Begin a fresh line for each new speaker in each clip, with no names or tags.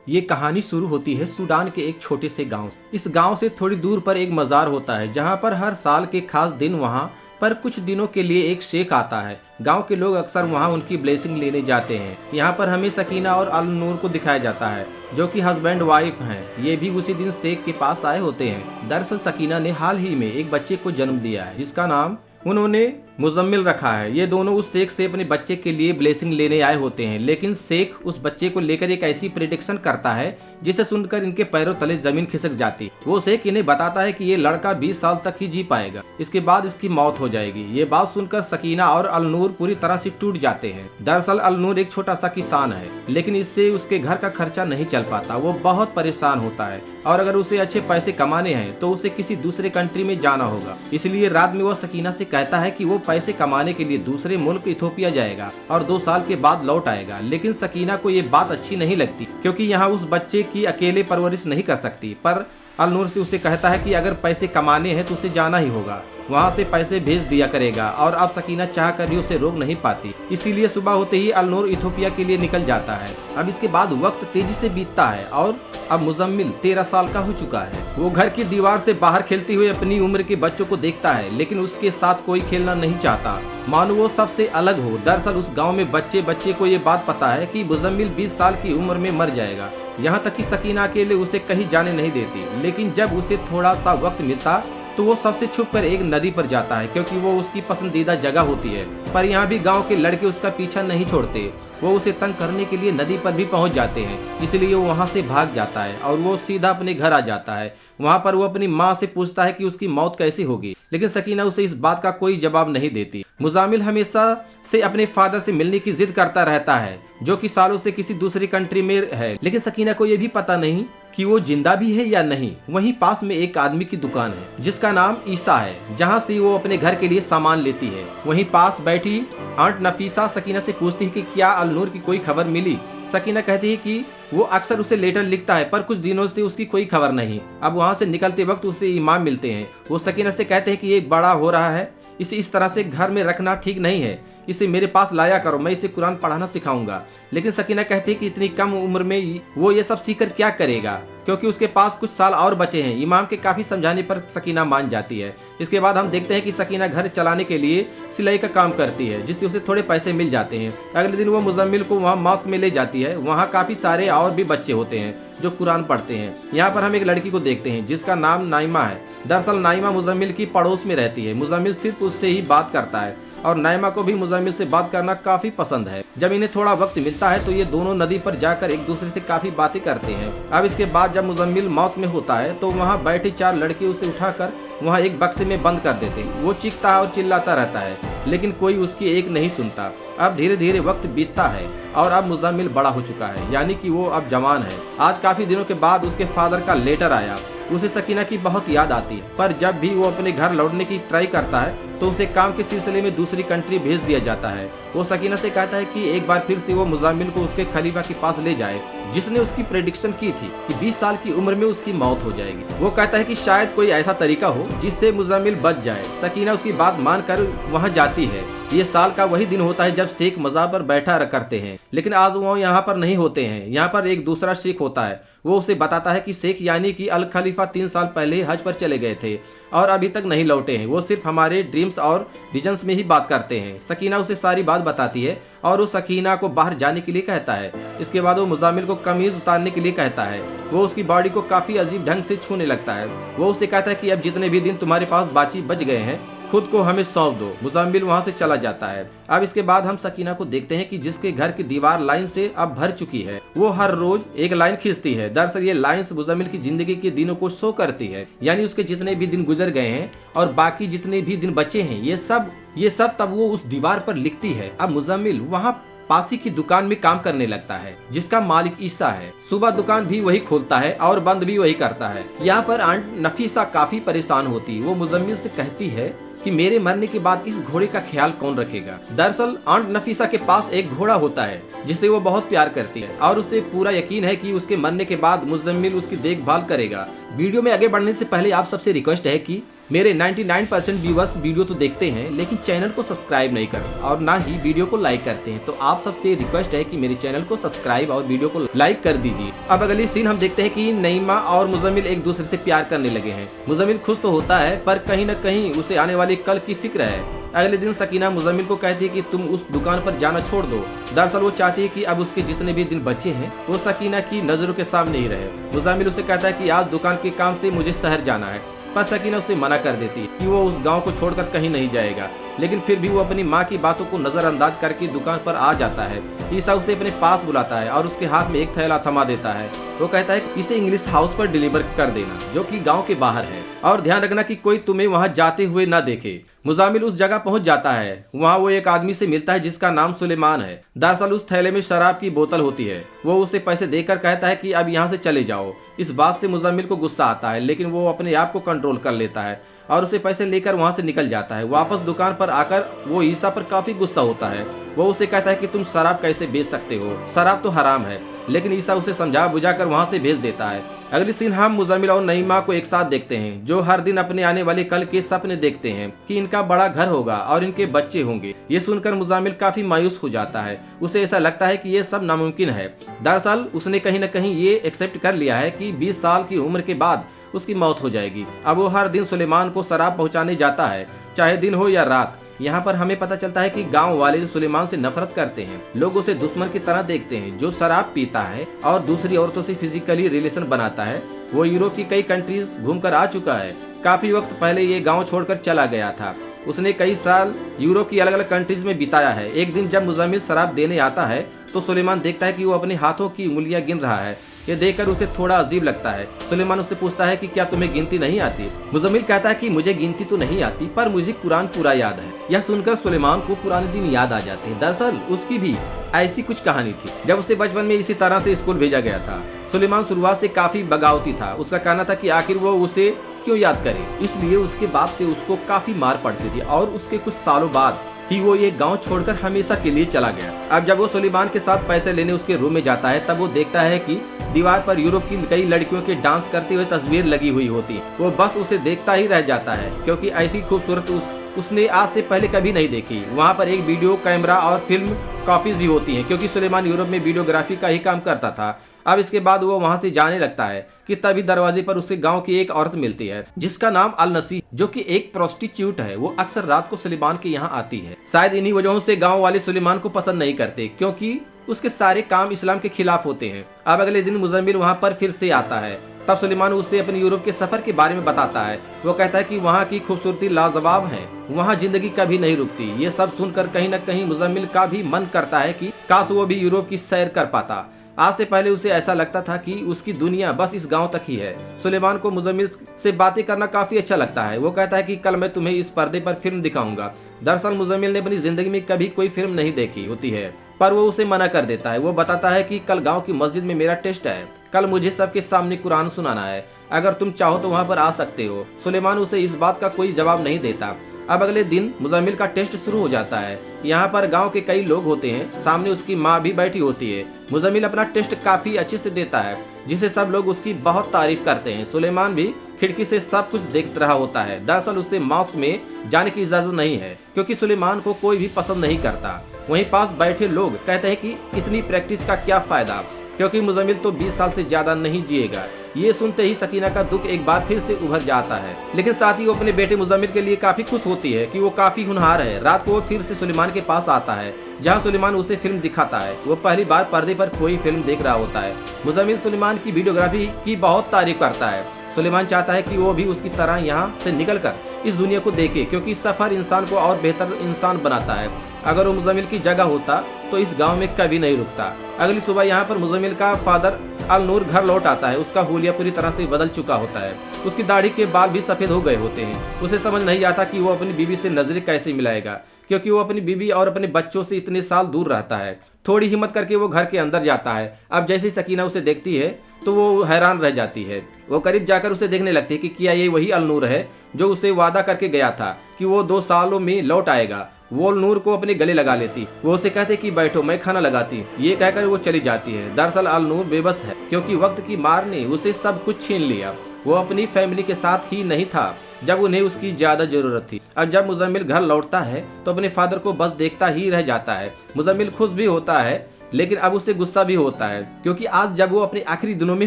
ये कहानी शुरू होती है सूडान के एक छोटे से गांव से। इस गांव से थोड़ी दूर पर एक मज़ार होता है जहां पर हर साल के खास दिन वहां पर कुछ दिनों के लिए एक शेख आता है। गांव के लोग अक्सर वहां उनकी ब्लेसिंग लेने जाते हैं। यहाँ पर हमें सकीना और अल नूर को दिखाया जाता है जो कि हस्बैंड वाइफ हैं। ये भी उसी दिन शेख के पास आए होते हैं। दरअसल सकीना ने हाल ही में एक बच्चे को जन्म दिया है जिसका नाम उन्होंने मुजम्मिल रखा है। ये दोनों उस शेख से अपने बच्चे के लिए ब्लेसिंग लेने आए होते हैं, लेकिन शेख उस बच्चे को लेकर एक ऐसी प्रेडिक्शन करता है जिसे सुनकर इनके पैरों तले जमीन खिसक जाती। वो शेख इन्हें बताता है कि ये लड़का 20 साल तक ही जी पाएगा, इसके बाद इसकी मौत हो जाएगी। ये बात सुनकर सकीना और अल नूर पूरी तरह से टूट जाते हैं। दरअसल अल नूर एक छोटा सा किसान है, लेकिन इससे उसके घर का खर्चा नहीं चल पाता। वो बहुत परेशान होता है और अगर उसे अच्छे पैसे कमाने हैं तो उसे किसी दूसरे कंट्री में जाना होगा। इसलिए रात में वो सकीना से कहता है कि वो पैसे कमाने के लिए दूसरे मुल्क इथोपिया जाएगा और 2 साल के बाद लौट आएगा। लेकिन सकीना को ये बात अच्छी नहीं लगती क्योंकि यहाँ उस बच्चे की अकेले परवरिश नहीं कर सकती। पर अल नूर से उसे कहता है कि अगर पैसे कमाने हैं तो उसे जाना ही होगा, वहाँ से पैसे भेज दिया करेगा। और अब सकीना चाह कर भी उसे रोक नहीं पाती, इसीलिए सुबह होते ही अल नूर इथोपिया के लिए निकल जाता है। अब इसके बाद वक्त तेजी से बीतता है और अब मुजम्मिल 13 साल का हो चुका है। वो घर की दीवार से बाहर खेलते हुए अपनी उम्र के बच्चों को देखता है, लेकिन उसके साथ कोई खेलना नहीं चाहता, मानो वो सबसे अलग हो। दरअसल उस गांव में बच्चे को ये बात पता है कि मुजम्मिल 20 साल की उम्र में मर जाएगा। यहाँ तक कि सकीना अकेले उसे कहीं जाने नहीं देती, लेकिन जब उसे थोड़ा सा वक्त मिलता तो वो सबसे छुप कर एक नदी पर जाता है क्योंकि वो उसकी पसंदीदा जगह होती है। पर यहाँ भी गांव के लड़के उसका पीछा नहीं छोड़ते। वो उसे तंग करने के लिए नदी पर भी पहुंच जाते हैं, इसलिए वो वहां से भाग जाता है और वो सीधा अपने घर आ जाता है। वहां पर वो अपनी माँ से पूछता है कि उसकी मौत कैसे होगी, लेकिन सकीना उसे इस बात का कोई जवाब नहीं देती। मुजामिल हमेशा से अपने फादर से मिलने की जिद करता रहता है जो कि सालों से किसी दूसरी कंट्री में है, लेकिन सकीना को ये भी पता नहीं कि वो जिंदा भी है या नहीं। वहीं पास में एक आदमी की दुकान है जिसका नाम ईसा है, जहां से वो अपने घर के लिए सामान लेती है। वहीं पास बैठी आंट नफीसा सकीना से पूछती है कि क्या अल नूर की कोई खबर मिली। सकीना कहती है कि वो अक्सर उसे लेटर लिखता है पर कुछ दिनों से उसकी कोई खबर नहीं। अब वहाँ से निकलते वक्त उसे इमाम मिलते हैं। वो सकीना से कहते हैं कि ये बड़ा हो रहा है, इसे इस तरह से घर में रखना ठीक नहीं है, इसे मेरे पास लाया करो, मैं इसे कुरान पढ़ाना सिखाऊंगा। लेकिन सकीना कहती है कि इतनी कम उम्र में वो ये सब सीखकर क्या करेगा, क्योंकि उसके पास कुछ साल और बचे हैं। इमाम के काफी समझाने पर सकीना मान जाती है। इसके बाद हम देखते हैं कि सकीना घर चलाने के लिए सिलाई का काम करती है, जिससे उसे थोड़े पैसे मिल जाते हैं। अगले दिन वो मुजम्मिल को वहाँ मॉस्क में ले जाती है। वहाँ काफी सारे और भी बच्चे होते हैं जो कुरान पढ़ते हैं। यहाँ पर हम एक लड़की को देखते हैं जिसका नाम नाइमा है। दरअसल नाइमा मुजम्मिल की पड़ोस में रहती है। मुजम्मिल सिर्फ उससे ही बात करता है और नाइमा को भी मुजम्मिल से बात करना काफी पसंद है। जब इन्हें थोड़ा वक्त मिलता है तो ये दोनों नदी पर जाकर एक दूसरे से काफी बातें करते हैं। अब इसके बाद जब मुजम्मिल मॉस्क में होता है तो वहाँ बैठे 4 लड़के उसे उठाकर वहाँ एक बक्से में बंद कर देते हैं। वो चीखता है और चिल्लाता रहता है, लेकिन कोई उसकी एक नहीं सुनता। अब धीरे धीरे वक्त बीतता है और अब मुजम्मिल बड़ा हो चुका है, यानी कि वो अब जवान है। आज काफी दिनों के बाद उसके फादर का लेटर आया। उसे सकीना की बहुत याद आती है, पर जब भी वो अपने घर लौटने की ट्राई करता है तो उसे काम के सिलसिले में दूसरी कंट्री भेज दिया जाता है। वो सकीना से कहता है कि एक बार फिर से वो मुजम्मिल को उसके खलीफा के पास ले जाए जिसने उसकी प्रेडिक्शन की थी कि 20 साल की उम्र में उसकी मौत हो जाएगी। वो कहता है कि शायद कोई ऐसा तरीका हो जिससे मुजम्मिल बच जाए। सकीना उसकी बात मानकर वहाँ जाती है। ये साल का वही दिन होता है जब शेख मज़ार पर बैठा करते हैं, लेकिन आज वो यहाँ पर नहीं होते हैं। यहाँ पर एक दूसरा शेख होता है। वो उसे बताता है कि शेख यानी कि अल खलीफा 3 साल पहले हज पर चले गए थे और अभी तक नहीं लौटे हैं। वो सिर्फ हमारे ड्रीम्स और विजन्स में ही बात करते हैं। सकीना उसे सारी बात बताती है और वो सकीना को बाहर जाने के लिए कहता है। इसके बाद वो मुजामिल को कमीज उतारने के लिए कहता है। वो उसकी बॉडी को काफी अजीब ढंग से छूने लगता है। वो उसे कहता है कि अब जितने भी दिन तुम्हारे पास बाची बच गए हैं खुद को हमें सौंप दो। मुजामिल वहाँ से चला जाता है। अब इसके बाद हम सकीना को देखते हैं कि जिसके घर की दीवार लाइन से अब भर चुकी है। वो हर रोज एक लाइन खींचती है। दरअसल ये लाइंस मुजामिल की जिंदगी के दिनों को शो करती है, यानी उसके जितने भी दिन गुजर गए हैं और बाकी जितने भी दिन बचे हैं ये सब तब वो उस दीवार पर लिखती है। अब मुजामिल वहाँ पासी की दुकान में काम करने लगता है जिसका मालिक ईसा है। सुबह दुकान भी वही खोलता है और बंद भी वही करता है। यहाँ पर आंट नफीसा काफी परेशान होती। वो मुजम्मिल से कहती है कि मेरे मरने के बाद इस घोड़े का ख्याल कौन रखेगा। दरअसल आंट नफीसा के पास एक घोड़ा होता है जिसे वो बहुत प्यार करती है और उसे पूरा यकीन है कि उसके मरने के बाद मुजम्मिल उसकी देखभाल करेगा। वीडियो में आगे बढ़ने से पहले आप सबसे रिक्वेस्ट है कि मेरे 99% व्यूवर्स वीडियो तो देखते हैं लेकिन चैनल को सब्सक्राइब नहीं करते और ना ही वीडियो को लाइक करते हैं। तो आप सबसे रिक्वेस्ट है कि मेरे चैनल को सब्सक्राइब और वीडियो को लाइक कर दीजिए। अब अगली सीन हम देखते हैं कि नईमा और मुजम्मिल एक दूसरे से प्यार करने लगे हैं। मुजम्मिल खुश तो होता है पर कहीं न कहीं उसे आने वाली कल की फिक्र है। अगले दिन सकीना मुजम्मिल को कहती है कि तुम उस दुकान पर जाना छोड़ दो। दरअसल वो चाहती है कि अब उसके जितने भी दिन बचे हैं वो सकीना की नजरों के सामने ही रहे। मुजम्मिल उसे कहता है कि आज दुकान के काम से मुझे शहर जाना है, पर सकीना उसे मना कर देती है कि वो उस गांव को छोड़कर कहीं नहीं जाएगा। लेकिन फिर भी वो अपनी माँ की बातों को नजरअंदाज करके दुकान पर आ जाता है। ईसा उसे अपने पास बुलाता है और उसके हाथ में एक थैला थमा देता है। वो कहता है कि इसे इंग्लिश हाउस पर डिलीवर कर देना जो कि गांव के बाहर है, और ध्यान रखना कि कोई तुम्हें वहां जाते हुए न देखे। मुजामिल उस जगह पहुंच जाता है। वहां वो एक आदमी से मिलता है जिसका नाम सुलेमान है। दरअसल उस थैले में शराब की बोतल होती है। वो उसे पैसे देकर कहता है कि अब यहाँ से चले जाओ। इस बात से मुजामिल को गुस्सा आता है लेकिन वो अपने आप को कंट्रोल कर लेता है और उसे पैसे लेकर वहां से निकल जाता है। वापस दुकान पर आकर वो ईसा पर काफी गुस्सा होता है। वो उसे कहता है कि तुम शराब कैसे बेच सकते हो, शराब तो हराम है। लेकिन ईसा उसे समझा बुझाकर वहां से भेज देता है। अगली सीन हम मुजम्मिल और नईमा को एक साथ देखते हैं जो हर दिन अपने आने वाले कल के सपने देखते हैं कि इनका बड़ा घर होगा और इनके बच्चे होंगे। ये सुनकर मुजम्मिल काफी मायूस हो जाता है। उसे ऐसा लगता है कि ये सब नामुमकिन है। दरअसल उसने कहीं न कहीं ये एक्सेप्ट कर लिया है कि 20 साल की उम्र के बाद उसकी मौत हो जाएगी। अब वो हर दिन सुलेमान को शराब पहुंचाने जाता है, चाहे दिन हो या रात। यहाँ पर हमें पता चलता है कि गांव वाले सुलेमान से नफरत करते हैं। लोग उसे दुश्मन की तरह देखते हैं जो शराब पीता है और दूसरी औरतों से फिजिकली रिलेशन बनाता है। वो यूरोप की कई कंट्रीज घूमकर आ चुका है। काफी वक्त पहले ये गांव छोड़कर चला गया था। उसने कई साल यूरोप की अलग अलग कंट्रीज में बिताया है। एक दिन जब मुजम्मिल शराब देने आता है तो सुलेमान देखता है कि वो अपने हाथों की उंगलियां गिन रहा है। ये देखकर उसे थोड़ा अजीब लगता है। सुलेमान उससे पूछता है कि क्या तुम्हें गिनती नहीं आती। मुजम्मिल कहता है कि मुझे गिनती तो नहीं आती पर मुझे कुरान पूरा याद है। यह सुनकर सुलेमान को पुराने दिन याद आ जाते हैं। दरअसल उसकी भी ऐसी कुछ कहानी थी जब उसे बचपन में इसी तरह से स्कूल भेजा गया था। सुलेमान शुरुआत से काफी बगावती था। उसका कहना था कि आखिर वो उसे क्यों याद करे, इसलिए उसके बाप से उसको काफी मार पड़ती थी और उसके कुछ सालों बाद ही वो ये गांव छोड़कर हमेशा के लिए चला गया। अब जब वो सुलेमान के साथ पैसे लेने उसके रूम में जाता है तब वो देखता है कि दीवार पर यूरोप की कई लड़कियों के डांस करते हुए तस्वीर लगी हुई होती। वो बस उसे देखता ही रह जाता है क्योंकि ऐसी खूबसूरत उसने आज से पहले कभी नहीं देखी। वहाँ पर एक वीडियो कैमरा और फिल्म कॉपीज भी होती हैं क्योंकि सुलेमान यूरोप में वीडियोग्राफी का ही काम करता था। अब इसके बाद वो वहाँ से जाने लगता है कि तभी दरवाजे पर उसे गांव की एक औरत मिलती है जिसका नाम अल नसी जो कि एक प्रोस्टिट्यूट है। वो अक्सर रात को सुलेमान के यहाँ आती है। शायद इन्हीं वजहों से गांव वाले सुलेमान को पसंद नहीं करते क्योंकि उसके सारे काम इस्लाम के खिलाफ होते हैं। अब अगले दिन मुजम्मिल वहाँ पर फिर से आता है। तब सुलेमान उसे अपने यूरोप के सफर के बारे में बताता है। वो कहता है कि वहाँ की खूबसूरती लाजवाब है, वहाँ जिंदगी कभी नहीं रुकती। ये सब सुनकर कहीं न कहीं मुजम्मिल का भी मन करता है कि काश वो भी यूरोप की सैर कर पाता। आज से पहले उसे ऐसा लगता था कि उसकी दुनिया बस इस गांव तक ही है। सुलेमान को मुजम्मिल से बातें करना काफी अच्छा लगता है। वो कहता है कि कल मैं तुम्हें इस पर्दे पर फिल्म दिखाऊंगा। दरअसल मुजम्मिल ने अपनी जिंदगी में कभी कोई फिल्म नहीं देखी होती है पर वो उसे मना कर देता है। वो बताता है कि कल गांव की मस्जिद में मेरा टेस्ट है, कल मुझे सबके सामने कुरान सुनाना है, अगर तुम चाहो तो वहाँ पर आ सकते हो। सुलेमान उसे इस बात का कोई जवाब नहीं देता। अब अगले दिन मुजम्मिल का टेस्ट शुरू हो जाता है। यहाँ पर गांव के कई लोग होते हैं, सामने उसकी माँ भी बैठी होती है। मुजम्मिल अपना टेस्ट काफी अच्छे से देता है जिसे सब लोग उसकी बहुत तारीफ करते हैं। सुलेमान भी खिड़की से सब कुछ देख रहा होता है। दरअसल उसे मॉस्क में जाने की इजाजत नहीं है क्योंकि सुलेमान को कोई भी पसंद नहीं करता। वहीं पास बैठे लोग कहते हैं कि इतनी प्रैक्टिस का क्या फायदा क्योंकि मुजम्मिल तो 20 साल से ज्यादा नहीं जिएगा। ये सुनते ही सकीना का दुख एक बार फिर से उभर जाता है, लेकिन साथ ही वो अपने बेटे मुजम्मिल के लिए काफी खुश होती है कि वो काफी होनहार है। रात को वो फिर से सुलेमान के पास आता है जहाँ सुलेमान उसे फिल्म दिखाता है। वो पहली बार पर्दे पर कोई फिल्म देख रहा होता है। मुजम्मिल सुलेमान की वीडियोग्राफी की बहुत तारीफ करता है। सुलेमान चाहता है कि वो भी उसकी तरह यहाँ से निकलकर इस दुनिया को देखे क्योंकि सफर इंसान को और बेहतर इंसान बनाता है। अगर वो मुजम्मिल की जगह होता तो इस गांव में कभी नहीं रुकता। अगली सुबह यहाँ पर मुजम्मिल का फादर अल नूर घर लौट आता है। उसका हुलिया पूरी तरह से बदल चुका होता है। उसकी दाढ़ी के बाल भी सफेद हो गए होते हैं। उसे समझ नहीं आता कि वो अपनी बीवी से नजरें कैसे मिलाएगा क्योंकि वो अपनी बीवी और अपने बच्चों से इतने साल दूर रहता है। थोड़ी हिम्मत करके वो घर के अंदर जाता है। अब जैसे ही सकीना उसे देखती है तो वो हैरान रह जाती है। वो करीब जाकर उसे देखने लगती है कि क्या ये वही अल नूर है जो उसे वादा करके गया था कि वो 2 सालों में लौट आएगा। वो नूर को अपने गले लगा लेती। वो उसे कहते कि बैठो मैं खाना लगाती। ये कहकर वो चली जाती है। दरअसल अल नूर बेबस है क्योंकि वक्त की मार ने उसे सब कुछ छीन लिया। वो अपनी फैमिली के साथ ही नहीं था, जब उन्हें उसकी ज्यादा जरूरत थी। अब जब मुजम्मिल घर लौटता है तो अपने फादर को बस देखता ही रह जाता है। मुजम्मिल खुश भी होता है लेकिन अब उसे गुस्सा भी होता है, क्योंकि आज जब वो अपने आखिरी दिनों में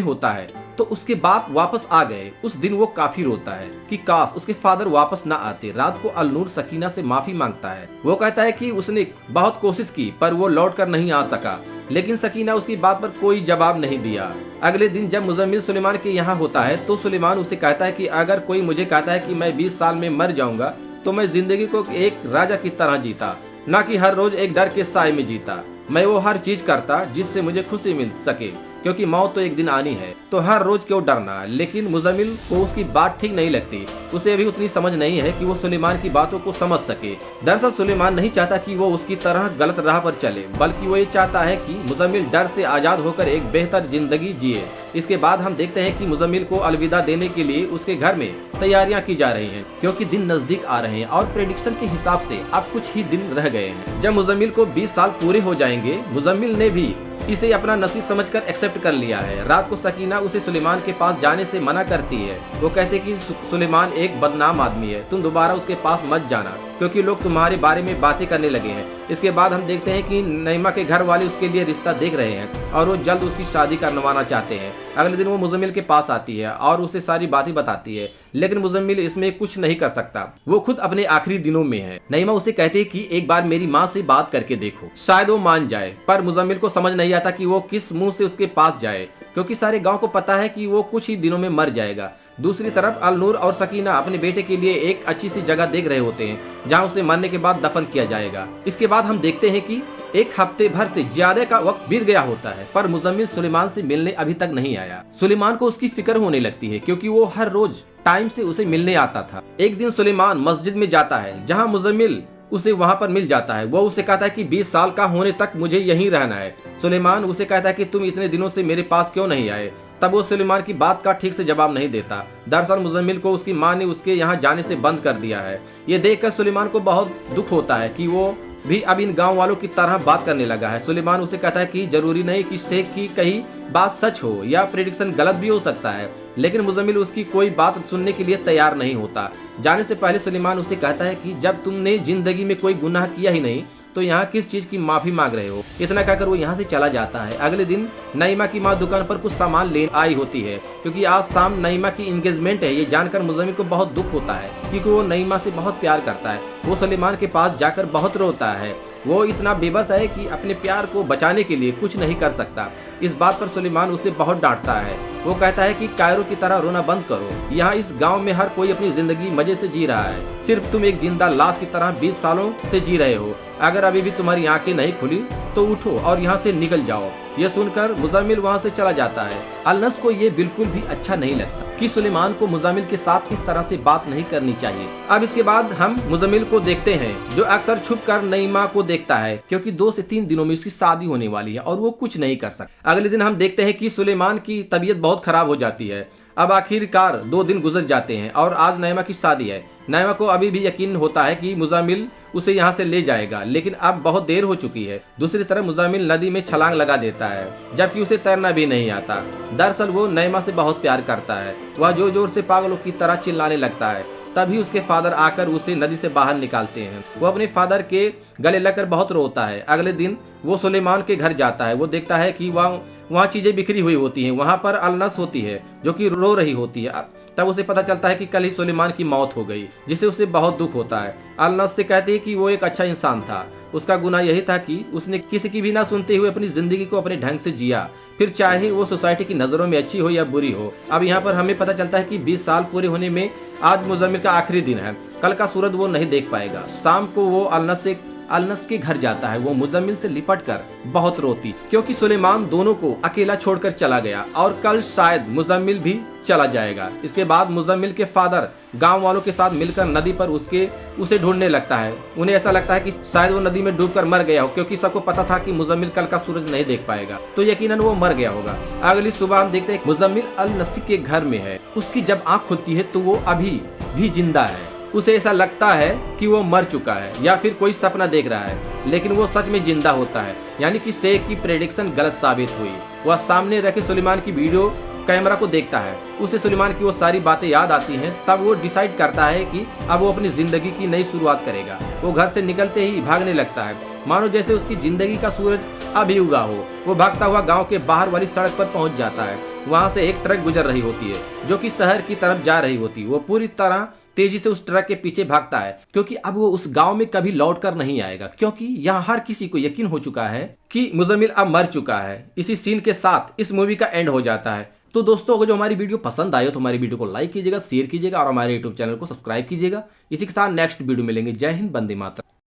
होता है तो उसके बाप वापस आ गए। उस दिन वो काफी रोता है कि काश उसके फादर वापस ना आते। रात को अलनूर सकीना से माफी मांगता है। वो कहता है कि उसने बहुत कोशिश की पर वो लौट कर नहीं आ सका, लेकिन सकीना उसकी बात पर कोई जवाब नहीं दिया। अगले दिन जब मुजम्मिल सुलेमान के यहाँ होता है तो सुलेमान उसे कहता है कि अगर कोई मुझे कहता है कि मैं 20 साल में मर जाऊंगा तो मैं जिंदगी को एक राजा की तरह जीता, न कि हर रोज एक डर के साए में जीता। मैं वो हर चीज करता जिससे मुझे खुशी मिल सके, क्योंकि मौत तो एक दिन आनी है, तो हर रोज क्यों डरना। लेकिन मुजम्मिल को उसकी बात ठीक नहीं लगती। उसे अभी उतनी समझ नहीं है कि वो सुलेमान की बातों को समझ सके। दरअसल सुलेमान नहीं चाहता कि वो उसकी तरह गलत राह पर चले, बल्कि वो ये चाहता है कि मुजम्मिल डर से आजाद होकर एक बेहतर जिंदगी जिए। इसके बाद हम देखते हैं कि मुजम्मिल को अलविदा देने के लिए उसके घर में तैयारियां की जा रही हैं, क्योंकि दिन नजदीक आ रहे हैं और प्रेडिक्शन के हिसाब से अब कुछ ही दिन रह गए हैं जब मुजम्मिल को 20 साल पूरे हो जाएंगे। मुजम्मिल ने भी इसे अपना नसीब समझकर एक्सेप्ट कर लिया है। रात को सकीना उसे सुलेमान के पास जाने से मना करती है। वो कहते कि सुलेमान एक बदनाम आदमी है, तुम दोबारा उसके पास मत जाना, क्योंकि लोग तुम्हारे बारे में बातें करने लगे हैं। इसके बाद हम देखते हैं कि नईमा के घर वाले उसके लिए रिश्ता देख रहे हैं और वो जल्द उसकी शादी करवाना चाहते हैं। अगले दिन वो मुजम्मिल के पास आती है और उसे सारी बातें बताती है, लेकिन मुजम्मिल इसमें कुछ नहीं कर सकता। वो खुद अपने आखिरी दिनों में है। नईमा उसे कहती है कि एक बार मेरी माँ से बात करके देखो, शायद वो मान जाए। पर मुजम्मिल को समझ नहीं आता कि वो किस मुंह से उसके पास जाए, क्योंकि सारे गांव को पता है कि वो कुछ ही दिनों में मर जाएगा। दूसरी तरफ अलनूर और सकीना अपने बेटे के लिए एक अच्छी सी जगह देख रहे होते हैं जहां उसे मरने के बाद दफन किया जाएगा। इसके बाद हम देखते हैं कि एक हफ्ते भर से ज्यादा का वक्त बीत गया होता है, पर मुजम्मिल सुलेमान से मिलने अभी तक नहीं आया। सुलेमान को उसकी फिक्र होने लगती है, क्योंकि वो हर रोज टाइम से उसे मिलने आता था। एक दिन सुलेमान मस्जिद में जाता है जहाँ मुजम्मिल उसे वहाँ पर मिल जाता है। वो उसे कहता है कि 20 साल का होने तक मुझे यहीं रहना है। सुलेमान उसे कहता है कि तुम इतने दिनों से मेरे पास क्यों नहीं आए। तब वो सुलेमान की बात का ठीक से जवाब नहीं देता। दरअसल मुजम्मिल को उसकी मां ने उसके यहाँ जाने से बंद कर दिया है। ये देखकर सुलेमान को बहुत दुख होता है कि वो भी अब इन गांव वालों की तरह बात करने लगा है। सुलेमान उसे कहता है कि जरूरी नहीं कि शेख की कही बात सच हो या प्रेडिक्शन गलत भी हो सकता है, लेकिन मुजम्मिल उसकी कोई बात सुनने के लिए तैयार नहीं होता। जाने से पहले सुलेमान उसे कहता है कि जब तुमने जिंदगी में कोई गुनाह किया ही नहीं तो यहाँ किस चीज की माफी मांग रहे हो। इतना कहकर वो यहाँ से चला जाता है। अगले दिन नईमा की माँ दुकान पर कुछ सामान लेने आई होती है, क्योंकि आज शाम नईमा की एंगेजमेंट है। ये जानकर मुजम्मिल को बहुत दुख होता है, क्योंकि वो नईमा से बहुत प्यार करता है। वो सुलेमान के पास जाकर बहुत रोता है। वो इतना बेबस है कि अपने प्यार को बचाने के लिए कुछ नहीं कर सकता। इस बात पर सुलेमान उसे बहुत डांटता है। वो कहता है कि कायरो की तरह रोना बंद करो। यहाँ इस गांव में हर कोई अपनी जिंदगी मजे से जी रहा है, सिर्फ तुम एक जिंदा लाश की तरह 20 सालों से जी रहे हो। अगर अभी भी तुम्हारी आंखें नहीं खुली तो उठो और यहाँ से निकल जाओ। ये सुनकर मुजम्मिल वहाँ से चला जाता है। अलनस को ये बिल्कुल भी अच्छा नहीं लगता कि सुलेमान को मुजम्मिल के साथ इस तरह से बात नहीं करनी चाहिए। अब इसके बाद हम मुजम्मिल को देखते हैं, जो अक्सर छुप कर नईमा को देखता है, क्योंकि 2 से 3 दिनों में उसकी शादी होने वाली है और वो कुछ नहीं कर सकता। अगले दिन हम देखते हैं कि सुलेमान की तबीयत बहुत खराब हो जाती है। अब आखिरकार 2 दिन गुजर जाते हैं और आज नईमा की शादी है। नईमा को अभी भी यकीन होता है कि मुजम्मिल उसे यहाँ से ले जाएगा, लेकिन अब बहुत देर हो चुकी है। दूसरी तरफ मुजम्मिल नदी में छलांग लगा देता है, जबकि उसे तैरना भी नहीं आता। दरअसल वो नईमा से बहुत प्यार करता है। वह जोर जोर से पागलों की तरह चिल्लाने लगता है। तभी उसके फादर आकर उसे नदी से बाहर निकालते हैं। वो अपने फादर के गले लगकर बहुत रोता है। अगले दिन वो सुलेमान के घर जाता है। वो देखता है कि वहाँ चीजें बिखरी हुई होती हैं। वहाँ पर अलनस होती है जो कि रो रही होती है। तब उसे पता चलता है कि कल ही सुलेमान की मौत हो गई, जिससे उसे बहुत दुख होता है। अलनस से कहती है कि वो एक अच्छा इंसान था। उसका गुनाह यही था कि उसने किसी की भी ना सुनते हुए अपनी जिंदगी को अपने ढंग से जिया, फिर चाहे वो सोसाइटी की नजरों में अच्छी हो या बुरी हो। अब यहाँ पर हमें पता चलता है कि 20 साल पूरे होने में आज मुजम्मिल का आखिरी दिन है। कल का सूरज वो नहीं देख पाएगा। शाम को वो अलनस के घर जाता है। वो मुजम्मिल से लिपट कर बहुत रोती, क्योंकि सुलेमान दोनों को अकेला छोड़कर चला गया और कल शायद मुजम्मिल भी चला जाएगा। इसके बाद मुजम्मिल के फादर गांव वालों के साथ मिलकर नदी पर उसे ढूंढने लगता है। उन्हें ऐसा लगता है कि शायद वो नदी में डूबकर मर गया हो, क्योंकि सबको पता था कि मुजम्मिल कल का सूरज नहीं देख पाएगा, तो यकीनन वो मर गया होगा। अगली सुबह हम देखते हैं मुजम्मिल अल-नसी के घर में है। उसकी जब आंख खुलती है तो वो अभी भी जिंदा है। उसे ऐसा लगता है कि वो मर चुका है या फिर कोई सपना देख रहा है, लेकिन वो सच में जिंदा होता है। यानी कि शेख की प्रेडिक्शन गलत साबित हुई। वह सामने रखे सुलेमान की वीडियो कैमरा को देखता है। उसे सुलेमान की वो सारी बातें याद आती हैं। तब वो डिसाइड करता है कि अब वो अपनी जिंदगी की नई शुरुआत करेगा। वो घर से निकलते ही भागने लगता है, मानो जैसे उसकी जिंदगी का सूरज अभी उगा हो। वो भागता हुआ गांव के बाहर वाली सड़क पर पहुंच जाता है। वहां से एक ट्रक गुजर रही होती है जो कि शहर की तरफ जा रही होती है। वो पूरी तरह तेजी से उस ट्रक के पीछे भागता है, क्योंकि अब वो उस गांव में कभी लौट कर नहीं आएगा, क्योंकि यहाँ हर किसी को यकीन हो चुका है कि मुजम्मिल अब मर चुका है। इसी सीन के साथ इस मूवी का एंड हो जाता है। तो दोस्तों, अगर जो हमारी वीडियो पसंद आई हो तो हमारी वीडियो को लाइक कीजिएगा, शेयर कीजिएगा और हमारे यूट्यूब चैनल को सब्सक्राइब कीजिएगा। इसी के साथ नेक्स्ट वीडियो मिलेंगे। जय हिंद, वंदे मातरम।